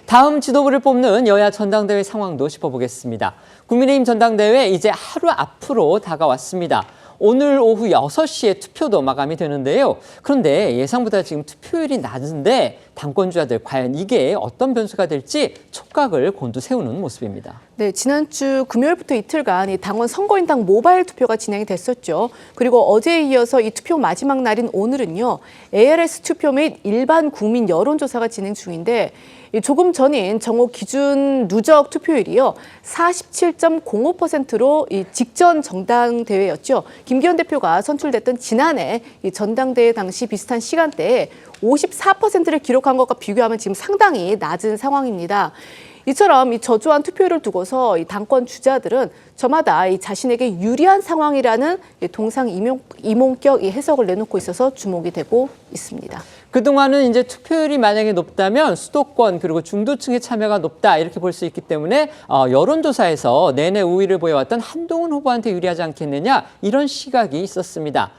다음 지도부를 뽑는 여야 전당대회 상황도 짚어보겠습니다. 국민의힘 전당대회 이제 하루 앞으로 다가왔습니다. 오늘 오후 6시에 투표도 마감이 되는데요. 그런데 예상보다 지금 투표율이 낮은데 당권주자들 과연 이게 어떤 변수가 될지 촉각을 곤두세우는 모습입니다. 네, 지난주 금요일부터 이틀간 이 당원 선거인당 모바일 투표가 진행이 됐었죠. 그리고 어제에 이어서 이 투표 마지막 날인 오늘은요, ARS 투표 및 일반 국민 여론조사가 진행 중인데 조금 전인 정오 기준 누적 투표율이요 47.05%로 이 직전 전당대회였죠. 김기현 대표가 선출됐던 지난해 이 전당대회 당시 비슷한 시간대에 54%를 기록한 것과 비교하면 지금 상당히 낮은 상황입니다. 이처럼 이 저조한 투표율을 두고서 이 당권 주자들은 저마다 이 자신에게 유리한 상황이라는 동상이몽격 해석을 내놓고 있어서 주목이 되고 있습니다. 그동안은 이제 투표율이 만약에 높다면 수도권 그리고 중도층의 참여가 높다 이렇게 볼 수 있기 때문에 여론조사에서 내내 우위를 보여왔던 한동훈 후보한테 유리하지 않겠느냐 이런 시각이 있었습니다.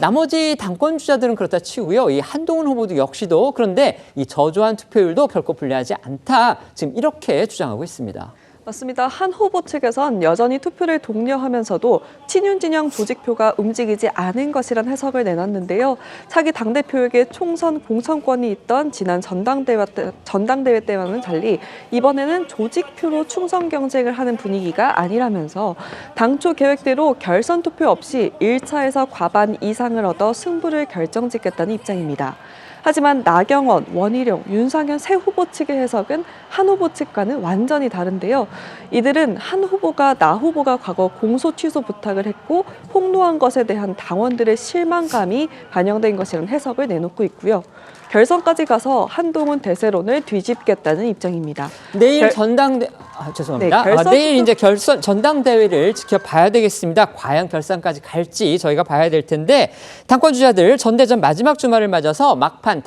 나머지 당권 주자들은 그렇다 치고요. 이 한동훈 후보도 역시도 그런데 이 저조한 투표율도 결코 불리하지 않다. 지금 이렇게 주장하고 있습니다. 맞습니다. 한 후보 측에선 여전히 투표를 독려하면서도 친윤 진영 조직표가 움직이지 않은 것이란 해석을 내놨는데요. 차기 당대표에게 총선 공천권이 있던 지난 전당대회 때와는 달리 이번에는 조직표로 충성 경쟁을 하는 분위기가 아니라면서 당초 계획대로 결선 투표 없이 1차에서 과반 이상을 얻어 승부를 결정짓겠다는 입장입니다. 하지만 나경원, 원희룡, 윤상현 세 후보 측의 해석은 한 후보 측과는 완전히 다른데요. 이들은 한 후보가 나 후보가 과거 공소 취소 부탁을 했고 폭로한 것에 대한 당원들의 실망감이 반영된 것이라는 해석을 내놓고 있고요. 결선까지 가서 한동훈 대세론을 뒤집겠다는 입장입니다. 내일 죄송합니다. 네, 내일 이제 전당대회를 지켜봐야 되겠습니다. 과연 결선까지 갈지 저희가 봐야 될 텐데 당권 주자들 전대전 마지막 주말을 맞아서 막판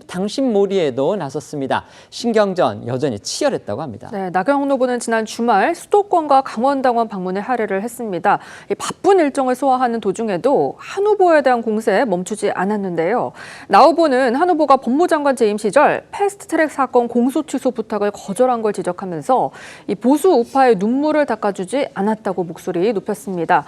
당심몰이에도 나섰습니다. 신경전 여전히 치열했다고 합니다. 네, 나경원 후보는 지난 주말 수도권과 강원당원 방문에 할애를 했습니다. 바쁜 일정을 소화하는 도중에도 한 후보에 대한 공세에 멈추지 않았는데요. 나 후보는 한 후보가 법무장관 재임 시절 패스트트랙 사건 공소 취소 부탁을 거절한 걸 지적하면서 이 보수 우파의 눈물을 닦아주지 않았다고 목소리 높였습니다.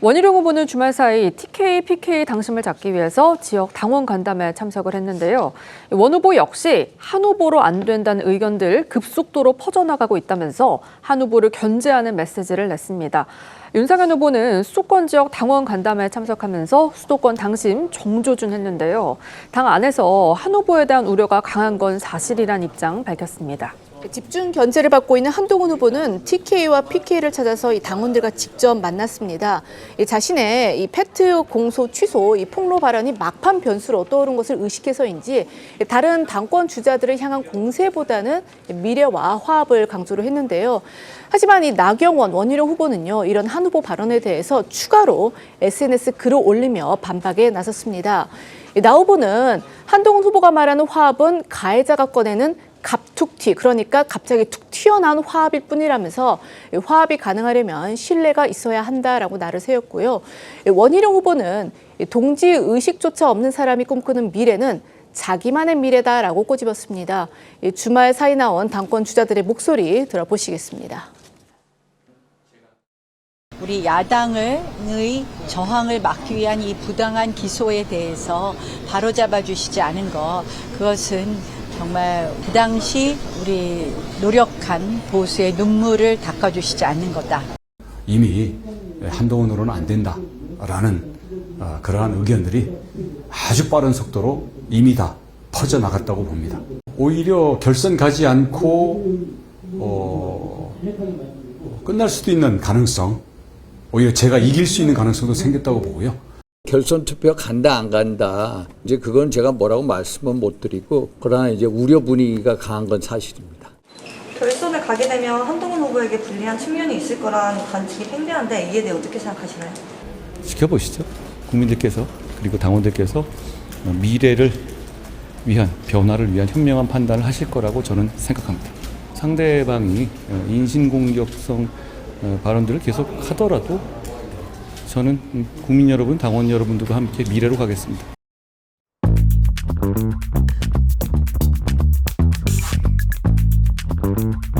원희룡 후보는 주말 사이 TK, PK 당심을 잡기 위해서 지역 당원 간담회에 참석을 했는데요. 원 후보 역시 한 후보로 안 된다는 의견들 급속도로 퍼져나가고 있다면서 한 후보를 견제하는 메시지를 냈습니다. 윤상현 후보는 수도권 지역 당원 간담회에 참석하면서 수도권 당심 정조준했는데요. 당 안에서 한 후보에 대한 우려가 강한 건 사실이란 입장 밝혔습니다. 집중 견제를 받고 있는 한동훈 후보는 TK와 PK를 찾아서 이 당원들과 직접 만났습니다. 자신의 이 패트 공소 취소 이 폭로 발언이 막판 변수로 떠오른 것을 의식해서인지 다른 당권 주자들을 향한 공세보다는 미래와 화합을 강조를 했는데요. 하지만 이 나경원, 원희룡 후보는요, 이런 한 후보 발언에 대해서 추가로 SNS 글을 올리며 반박에 나섰습니다. 나 후보는 한동훈 후보가 말하는 화합은 가해자가 꺼내는 갑툭튀, 그러니까 갑자기 툭 튀어나온 화합일 뿐이라면서 화합이 가능하려면 신뢰가 있어야 한다라고 날을 세웠고요. 원희룡 후보는 동지 의식조차 없는 사람이 꿈꾸는 미래는 자기만의 미래다라고 꼬집었습니다. 주말 사이 나온 당권 주자들의 목소리 들어보시겠습니다. 우리 야당의 저항을 막기 위한 이 부당한 기소에 대해서 바로잡아 주시지 않은 것, 그것은 정말 그 당시 우리 노력한 보수의 눈물을 닦아주시지 않는 거다. 이미 한동훈으로는 안 된다라는 그러한 의견들이 아주 빠른 속도로 이미 다 퍼져나갔다고 봅니다. 오히려 결선 가지 않고 끝날 수도 있는 가능성, 오히려 제가 이길 수 있는 가능성도 생겼다고 보고요. 결선 투표 간다 안 간다 이제 그건 제가 뭐라고 말씀은 못 드리고 그러나 이제 우려 분위기가 강한 건 사실입니다. 결선을 가게 되면 한동훈 후보에게 불리한 측면이 있을 거라는 관측이 팽배한데 이에 대해 어떻게 생각하시나요? 지켜보시죠. 국민들께서 그리고 당원들께서 미래를 위한 변화를 위한 현명한 판단을 하실 거라고 저는 생각합니다. 상대방이 인신공격성 발언들을 계속 하더라도 저는 국민 여러분, 당원 여러분들과 함께 미래로 가겠습니다. 있습니다.